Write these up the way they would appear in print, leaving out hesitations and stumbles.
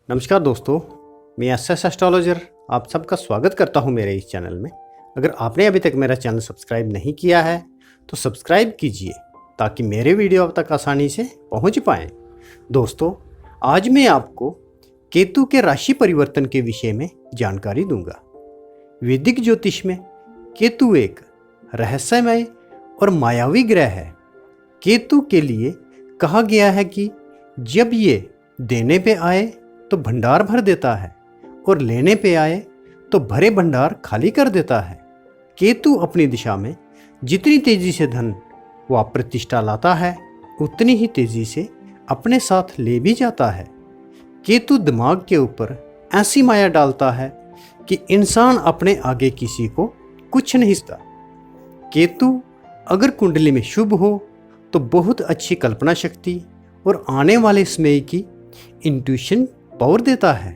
नमस्कार दोस्तों, मैं एसएस एस्ट्रोलॉजर आप सबका स्वागत करता हूं मेरे इस चैनल में। अगर आपने अभी तक मेरा चैनल सब्सक्राइब नहीं किया है तो सब्सक्राइब कीजिए ताकि मेरे वीडियो आप तक आसानी से पहुंच पाएँ। दोस्तों, आज मैं आपको केतु के राशि परिवर्तन के विषय में जानकारी दूंगा। वैदिक ज्योतिष में केतु एक रहस्यमय और मायावी ग्रह है। केतु के लिए कहा गया है कि जब ये देने पे आए तो भंडार भर देता है और लेने पे आए तो भरे भंडार खाली कर देता है। केतु अपनी दिशा में जितनी तेजी से धन व प्रतिष्ठा लाता है उतनी ही तेजी से अपने साथ ले भी जाता है। केतु दिमाग के ऊपर ऐसी माया डालता है कि इंसान अपने आगे किसी को कुछ नहीं सकता। केतु अगर कुंडली में शुभ हो तो बहुत अच्छी कल्पना शक्ति और आने वाले समय की इंट्यूशन पावर देता है।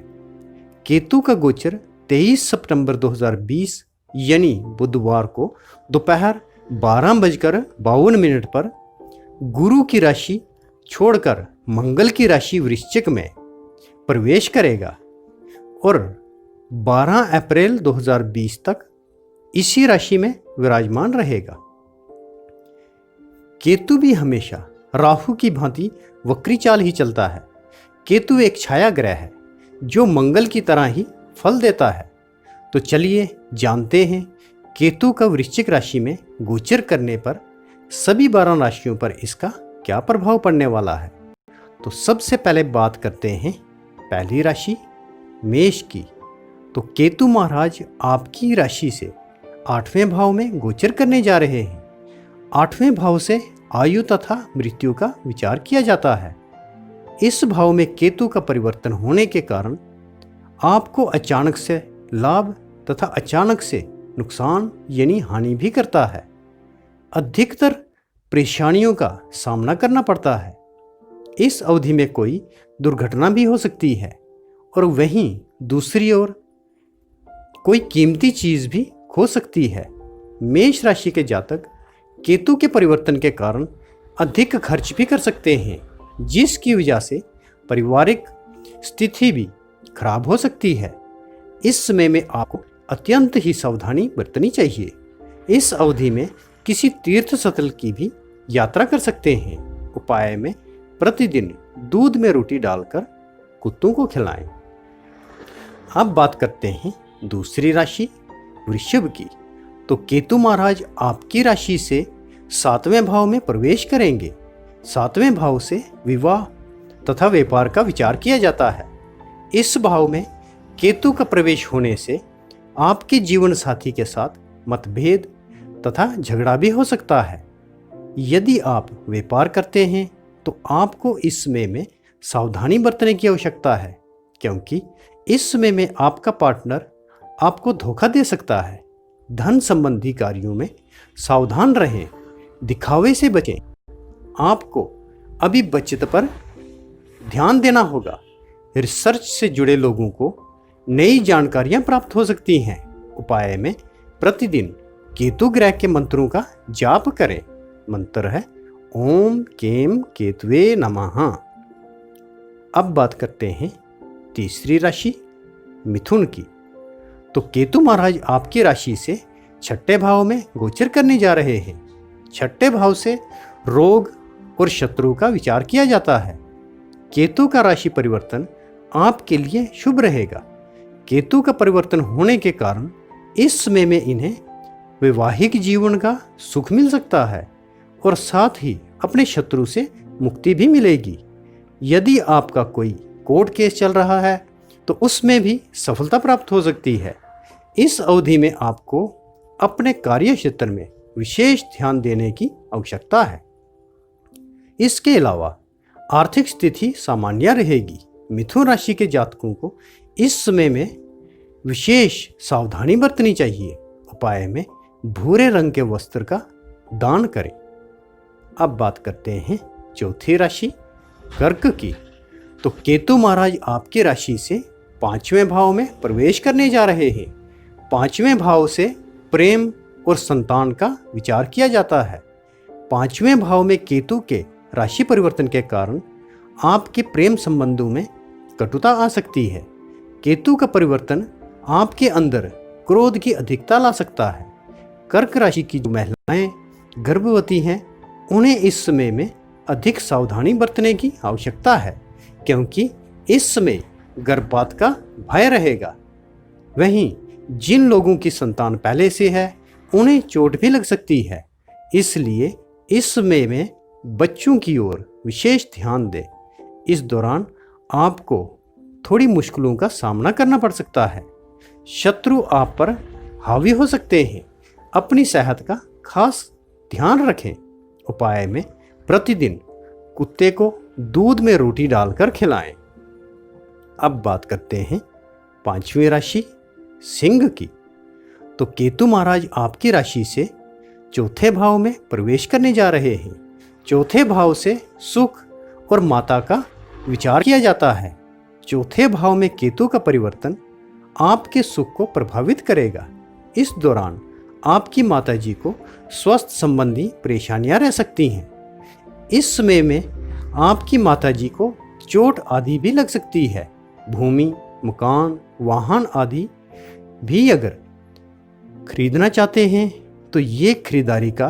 केतु का गोचर 23 सितंबर 2020 यानी बुधवार को दोपहर 12:52 पर गुरु की राशि छोड़कर मंगल की राशि वृश्चिक में प्रवेश करेगा और 12 अप्रैल 2020 तक इसी राशि में विराजमान रहेगा। केतु भी हमेशा राहु की भांति वक्री चाल ही चलता है। केतु एक छाया ग्रह है जो मंगल की तरह ही फल देता है। तो चलिए जानते हैं केतु का वृश्चिक राशि में गोचर करने पर सभी 12 राशियों पर इसका क्या प्रभाव पड़ने वाला है। तो सबसे पहले बात करते हैं पहली राशि मेष की। तो केतु महाराज आपकी राशि से 8वें भाव में गोचर करने जा रहे हैं। 8वें भाव से आयु तथा मृत्यु का विचार किया जाता है। इस भाव में केतु का परिवर्तन होने के कारण आपको अचानक से लाभ तथा अचानक से नुकसान यानी हानि भी करता है। अधिकतर परेशानियों का सामना करना पड़ता है। इस अवधि में कोई दुर्घटना भी हो सकती है और वहीं दूसरी ओर कोई कीमती चीज भी खो सकती है। मेष राशि के जातक केतु के परिवर्तन के कारण अधिक खर्च भी कर सकते हैं, जिसकी वजह से पारिवारिक स्थिति भी खराब हो सकती है। इस समय में आपको अत्यंत ही सावधानी बरतनी चाहिए। इस अवधि में किसी तीर्थ स्थल की भी यात्रा कर सकते हैं। उपाय में प्रतिदिन दूध में रोटी डालकर कुत्तों को खिलाएं। अब बात करते हैं दूसरी राशि वृषभ की। तो केतु महाराज आपकी राशि से 7वें भाव में प्रवेश करेंगे। 7वें भाव से विवाह तथा व्यापार का विचार किया जाता है। इस भाव में केतु का प्रवेश होने से आपके जीवन साथी के साथ मतभेद तथा झगड़ा भी हो सकता है। यदि आप व्यापार करते हैं तो आपको इस समय में सावधानी बरतने की आवश्यकता है, क्योंकि इस समय में आपका पार्टनर आपको धोखा दे सकता है। धन संबंधी कार्यों में सावधान रहें, दिखावे से बचें। आपको अभी बचत पर ध्यान देना होगा। रिसर्च से जुड़े लोगों को नई जानकारियां प्राप्त हो सकती हैं। उपाय में प्रतिदिन केतु ग्रह के मंत्रों का जाप करें। मंत्र है ओम केम केतुवे नमः। अब बात करते हैं तीसरी राशि मिथुन की। तो केतु महाराज आपकी राशि से 6ठे भाव में गोचर करने जा रहे हैं। 6ठे भाव से रोग और शत्रु का विचार किया जाता है। केतु का राशि परिवर्तन आपके लिए शुभ रहेगा। केतु का परिवर्तन होने के कारण इस समय में इन्हें वैवाहिक जीवन का सुख मिल सकता है और साथ ही अपने शत्रु से मुक्ति भी मिलेगी। यदि आपका कोई कोर्ट केस चल रहा है तो उसमें भी सफलता प्राप्त हो सकती है। इस अवधि में आपको अपने कार्य क्षेत्र में विशेष ध्यान देने की आवश्यकता है। इसके अलावा आर्थिक स्थिति सामान्य रहेगी। मिथुन राशि के जातकों को इस समय में विशेष सावधानी बरतनी चाहिए। उपाय में भूरे रंग के वस्त्र का दान करें। अब बात करते हैं चौथी राशि कर्क की। तो केतु महाराज आपकी राशि से 5वें भाव में प्रवेश करने जा रहे हैं। 5वें भाव से प्रेम और संतान का विचार किया जाता है। 5वें भाव में केतु के राशि परिवर्तन के कारण आपके प्रेम संबंधों में कटुता आ सकती है। केतु का परिवर्तन आपके अंदर क्रोध की अधिकता ला सकता है। कर्क राशि की जो महिलाएं गर्भवती हैं, उन्हें इस समय में अधिक सावधानी बरतने की आवश्यकता है, क्योंकि इस समय गर्भपात का भय रहेगा। वहीं जिन लोगों की संतान पहले से है, उन्हें चोट भी लग सकती है, इसलिए इस समय में बच्चों की ओर विशेष ध्यान दें। इस दौरान आपको थोड़ी मुश्किलों का सामना करना पड़ सकता है। शत्रु आप पर हावी हो सकते हैं। अपनी सेहत का खास ध्यान रखें। उपाय में प्रतिदिन कुत्ते को दूध में रोटी डालकर खिलाएं। अब बात करते हैं 5वीं राशि सिंह की। तो केतु महाराज आपकी राशि से चौथे भाव में प्रवेश करने जा रहे हैं। चौथे भाव से सुख और माता का विचार किया जाता है। चौथे भाव में केतु का परिवर्तन आपके सुख को प्रभावित करेगा। इस दौरान आपकी माताजी को स्वास्थ्य संबंधी परेशानियां रह सकती हैं। इस समय में आपकी माताजी को चोट आदि भी लग सकती है। भूमि, मकान, वाहन आदि भी अगर खरीदना चाहते हैं तो ये खरीदारी का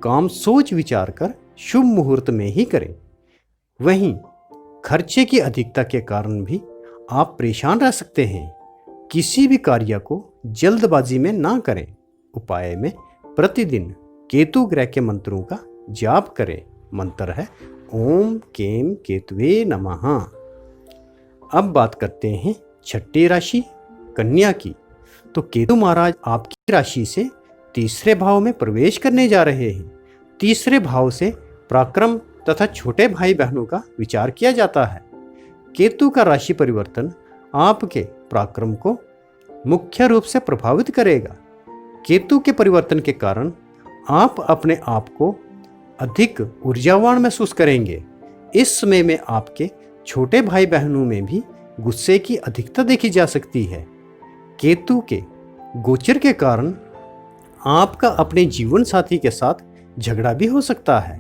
काम सोच विचार कर शुभ मुहूर्त में ही करें। वहीं खर्चे की अधिकता के कारण भी आप परेशान रह सकते हैं। किसी भी कार्य को जल्दबाजी में ना करें। उपाय में प्रतिदिन केतु ग्रह के मंत्रों का जाप करें। मंत्र है ओम केम केतुवे नमः। अब बात करते हैं 6ठी राशि कन्या की। तो केतु महाराज आपकी राशि से तीसरे भाव में प्रवेश करने जा रहे हैं। तीसरे भाव से पराक्रम तथा छोटे भाई बहनों का विचार किया जाता है। केतु का राशि परिवर्तन आपके पराक्रम को मुख्य रूप से प्रभावित करेगा। केतु के परिवर्तन के कारण आप अपने आप को अधिक ऊर्जावान महसूस करेंगे। इस समय में आपके छोटे भाई बहनों में भी गुस्से की अधिकता देखी जा सकती है। केतु के गोचर के कारण आपका अपने जीवन साथी के साथ झगड़ा भी हो सकता है,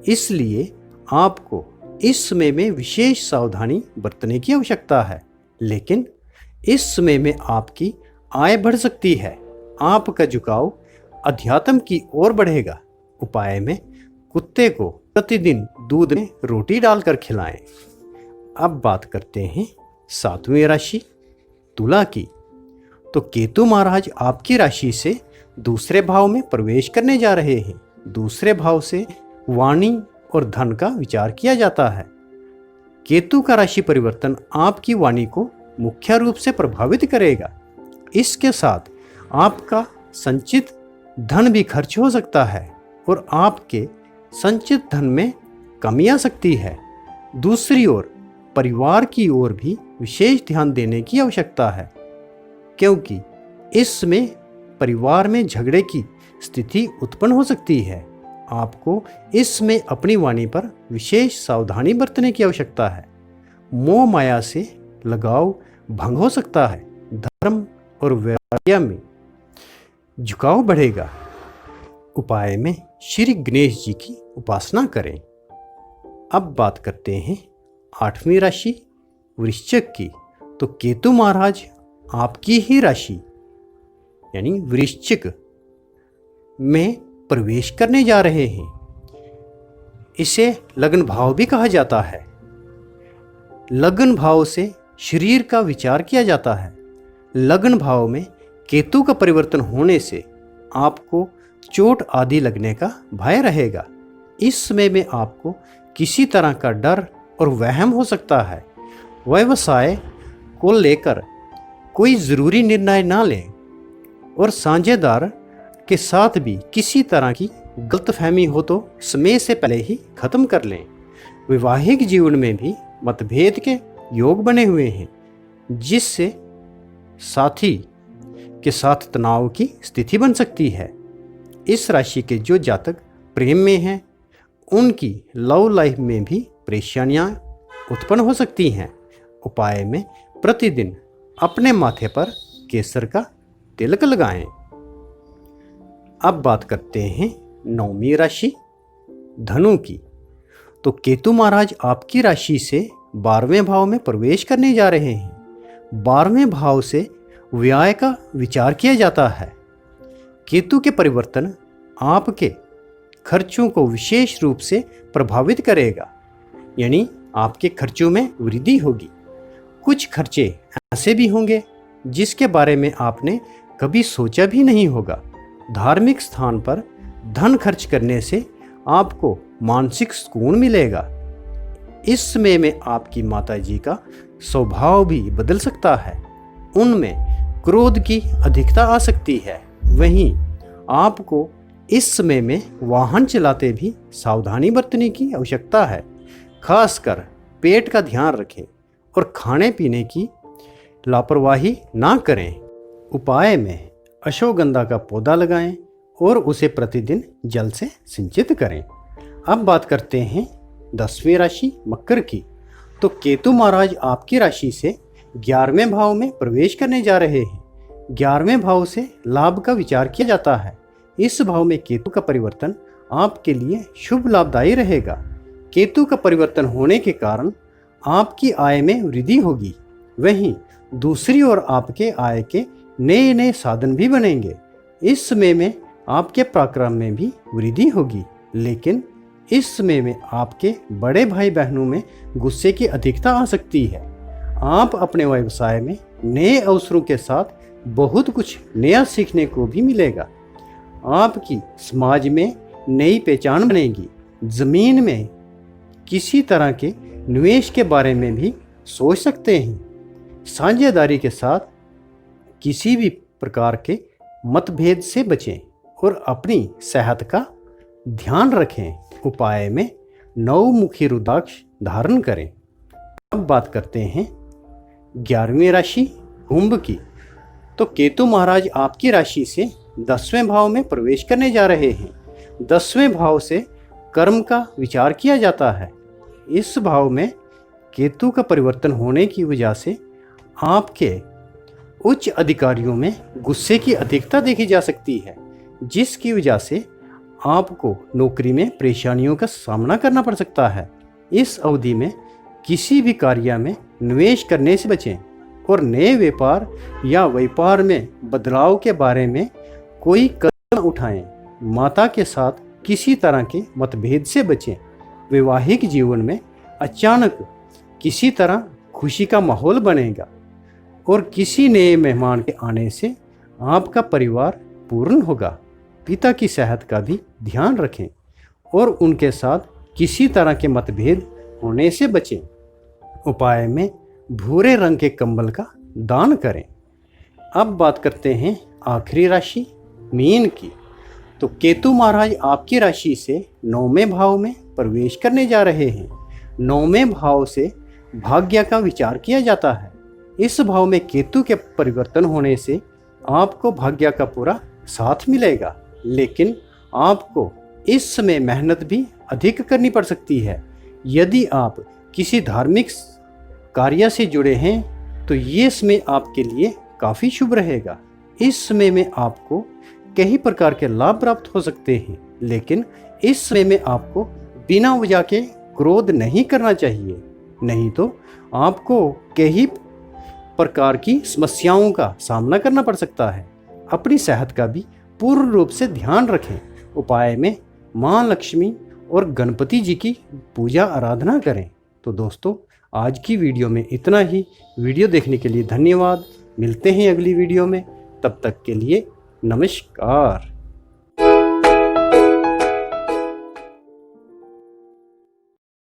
इसलिए आपको इस समय में विशेष सावधानी बरतने की आवश्यकता है। लेकिन इस समय में आपकी आय बढ़ सकती है। आपका झुकाव अध्यात्म की ओर बढ़ेगा। उपाय में कुत्ते को प्रतिदिन दूध में रोटी डालकर खिलाएं। अब बात करते हैं 7वीं राशि तुला की। तो केतु महाराज आपकी राशि से दूसरे भाव में प्रवेश करने जा रहे हैं। दूसरे भाव से वाणी और धन का विचार किया जाता है। केतु का राशि परिवर्तन आपकी वाणी को मुख्य रूप से प्रभावित करेगा। इसके साथ आपका संचित धन भी खर्च हो सकता है और आपके संचित धन में कमी आ सकती है। दूसरी ओर परिवार की ओर भी विशेष ध्यान देने की आवश्यकता है, क्योंकि इसमें परिवार में झगड़े की स्थिति उत्पन्न हो सकती है। आपको इसमें अपनी वाणी पर विशेष सावधानी बरतने की आवश्यकता है। मोह माया से लगाव भंग हो सकता है। धर्म और व्यवसाय में झुकाव बढ़ेगा। उपाय में श्री गणेश जी की उपासना करें। अब बात करते हैं 8वीं राशि वृश्चिक की। तो केतु महाराज आपकी ही राशि यानी वृश्चिक में प्रवेश करने जा रहे हैं। इसे लग्न भाव भी कहा जाता है। लग्न भाव से शरीर का विचार किया जाता है। लग्न भाव में केतु का परिवर्तन होने से आपको चोट आदि लगने का भय रहेगा। इस समय में आपको किसी तरह का डर और वहम हो सकता है। व्यवसाय को लेकर कोई ज़रूरी निर्णय ना लें और साझेदार के साथ भी किसी तरह की गलतफहमी हो तो समय से पहले ही खत्म कर लें। वैवाहिक जीवन में भी मतभेद के योग बने हुए हैं, जिससे साथी के साथ तनाव की स्थिति बन सकती है। इस राशि के जो जातक प्रेम में हैं, उनकी लव लाइफ में भी परेशानियां उत्पन्न हो सकती हैं। उपाय में प्रतिदिन अपने माथे पर केसर का तिलक लगाएं। अब बात करते हैं 9वीं राशि धनु की। तो केतु महाराज आपकी राशि से 12वें भाव में प्रवेश करने जा रहे हैं। 12वें भाव से व्यय का विचार किया जाता है। केतु के परिवर्तन आपके खर्चों को विशेष रूप से प्रभावित करेगा, यानी आपके खर्चों में वृद्धि होगी। कुछ खर्चे ऐसे भी होंगे जिसके बारे में आपने कभी सोचा भी नहीं होगा। धार्मिक स्थान पर धन खर्च करने से आपको मानसिक सुकून मिलेगा। इस समय में आपकी माताजी का स्वभाव भी बदल सकता है, उनमें क्रोध की अधिकता आ सकती है। वहीं आपको इस समय में वाहन चलाते भी सावधानी बरतने की आवश्यकता है। खासकर पेट का ध्यान रखें और खाने पीने की लापरवाही ना करें। उपाय में अश्वगंधा का पौधा लगाएं और उसे प्रतिदिन जल से सिंचित करें। अब बात करते हैं 10वीं राशि मकर की। तो केतु महाराज आपकी राशि से 11वें भाव में प्रवेश करने जा रहे हैं। 11वें भाव से लाभ का विचार किया जाता है। इस भाव में केतु का परिवर्तन आपके लिए शुभ लाभदायी रहेगा। केतु का परिवर्तन होने के कारण आपकी आय में वृद्धि होगी। वहीं दूसरी ओर आपके आय के नए नए साधन भी बनेंगे। इस समय में आपके पराक्रम में भी वृद्धि होगी, लेकिन इस समय में आपके बड़े भाई बहनों में गुस्से की अधिकता आ सकती है। आप अपने व्यवसाय में नए अवसरों के साथ बहुत कुछ नया सीखने को भी मिलेगा। आपकी समाज में नई पहचान बनेगी। जमीन में किसी तरह के निवेश के बारे में भी सोच सकते हैं। साझेदारी के साथ किसी भी प्रकार के मतभेद से बचें और अपनी सेहत का ध्यान रखें। उपाय में 9 मुखी रुद्राक्ष धारण करें। अब बात करते हैं 11वीं राशि कुंभ की। तो केतु महाराज आपकी राशि से 10वें भाव में प्रवेश करने जा रहे हैं। 10वें भाव से कर्म का विचार किया जाता है। इस भाव में केतु का परिवर्तन होने की वजह से आपके उच्च अधिकारियों में गुस्से की अधिकता देखी जा सकती है, जिसकी वजह से आपको नौकरी में परेशानियों का सामना करना पड़ सकता है। इस अवधि में किसी भी कार्य में निवेश करने से बचें और नए व्यापार या व्यापार में बदलाव के बारे में कोई कदम उठाएं। माता के साथ किसी तरह के मतभेद से बचें। वैवाहिक जीवन में अचानक किसी तरह खुशी का माहौल बनेगा और किसी नए मेहमान के आने से आपका परिवार पूर्ण होगा। पिता की सेहत का भी ध्यान रखें और उनके साथ किसी तरह के मतभेद होने से बचें। उपाय में भूरे रंग के कंबल का दान करें। अब बात करते हैं आखिरी राशि मीन की। तो केतु महाराज आपकी राशि से 9वें भाव में प्रवेश करने जा रहे हैं। 9वें भाव से भाग्य का विचार किया जाता है। इस भाव में केतु के परिवर्तन होने से आपको भाग्य का पूरा साथ मिलेगा, लेकिन आपको इस समय मेहनत भी अधिक करनी पड़ सकती है। यदि आप किसी धार्मिक कार्य से जुड़े हैं तो ये समय आपके लिए काफ़ी शुभ रहेगा। इस समय में आपको कई प्रकार के लाभ प्राप्त हो सकते हैं, लेकिन इस समय में आपको बिना वजह के क्रोध नहीं करना चाहिए, नहीं तो आपको कई प्रकार की समस्याओं का सामना करना पड़ सकता है। अपनी सेहत का भी पूर्ण रूप से ध्यान रखें। उपाय में माँ लक्ष्मी और गणपति जी की पूजा आराधना करें। तो दोस्तों, आज की वीडियो में इतना ही। वीडियो देखने के लिए धन्यवाद। मिलते हैं अगली वीडियो में, तब तक के लिए नमस्कार।